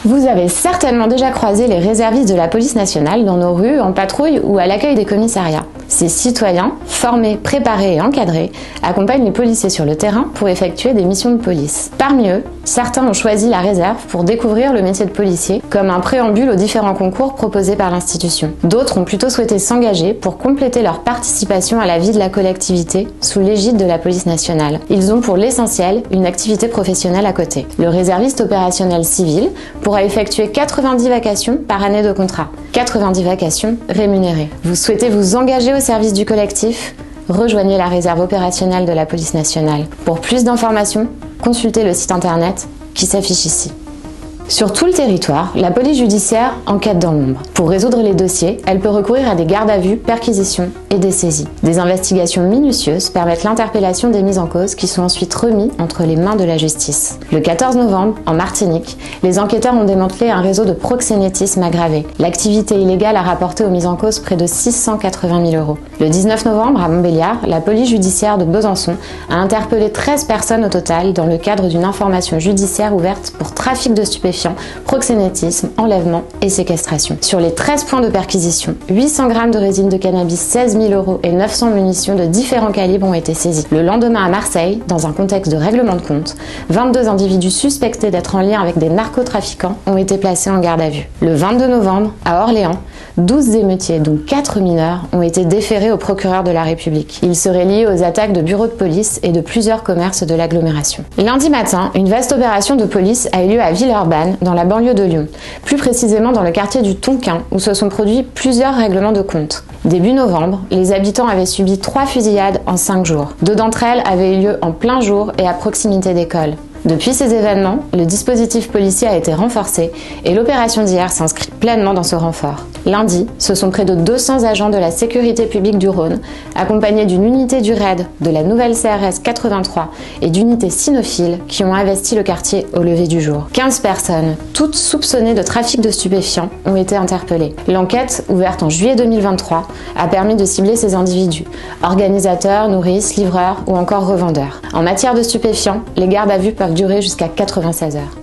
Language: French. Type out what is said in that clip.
Vous avez certainement déjà croisé les réservistes de la police nationale dans nos rues, en patrouille ou à l'accueil des commissariats. Ces citoyens, formés, préparés et encadrés, accompagnent les policiers sur le terrain pour effectuer des missions de police. Parmi eux, certains ont choisi la réserve pour découvrir le métier de policier comme un préambule aux différents concours proposés par l'institution. D'autres ont plutôt souhaité s'engager pour compléter leur participation à la vie de la collectivité sous l'égide de la police nationale. Ils ont pour l'essentiel une activité professionnelle à côté. Le réserviste opérationnel civil pourra effectuer 90 vacations par année de contrat. 90 vacations rémunérées. Vous souhaitez vous engager au service du collectif ? Rejoignez la réserve opérationnelle de la police nationale. Pour plus d'informations, consultez le site internet qui s'affiche ici. Sur tout le territoire, la police judiciaire enquête dans l'ombre. Pour résoudre les dossiers, elle peut recourir à des gardes à vue, perquisitions et des saisies. Des investigations minutieuses permettent l'interpellation des mis en cause qui sont ensuite remis entre les mains de la justice. Le 14 novembre, en Martinique, les enquêteurs ont démantelé un réseau de proxénétisme aggravé. L'activité illégale a rapporté aux mis en cause près de 680 000 €. Le 19 novembre, à Montbéliard, la police judiciaire de Besançon a interpellé 13 personnes au total dans le cadre d'une information judiciaire ouverte pour trafic de stupéfiants, proxénétisme, enlèvement et séquestration. Sur les 13 points de perquisition, 800 grammes de résine de cannabis, 16 000 € et 900 munitions de différents calibres ont été saisis. Le lendemain à Marseille, dans un contexte de règlement de compte, 22 individus suspectés d'être en lien avec des narcotrafiquants ont été placés en garde à vue. Le 22 novembre, à Orléans, 12 émeutiers, dont 4 mineurs, ont été déférés au procureur de la République. Ils seraient liés aux attaques de bureaux de police et de plusieurs commerces de l'agglomération. Lundi matin, une vaste opération de police a eu lieu à Villeurbanne, dans la banlieue de Lyon, plus précisément dans le quartier du Tonkin, où se sont produits plusieurs règlements de compte. Début novembre, les habitants avaient subi 3 fusillades en 5 jours. 2 d'entre elles avaient eu lieu en plein jour et à proximité d'écoles. Depuis ces événements, le dispositif policier a été renforcé et l'opération d'hier s'inscrit pleinement dans ce renfort. Lundi, ce sont près de 200 agents de la sécurité publique du Rhône, accompagnés d'une unité du RAID, de la nouvelle CRS 83 et d'unités cynophiles qui ont investi le quartier au lever du jour. 15 personnes, toutes soupçonnées de trafic de stupéfiants, ont été interpellées. L'enquête, ouverte en juillet 2023, a permis de cibler ces individus, organisateurs, nourrices, livreurs ou encore revendeurs. En matière de stupéfiants, les gardes à vue peuvent durer jusqu'à 96 heures.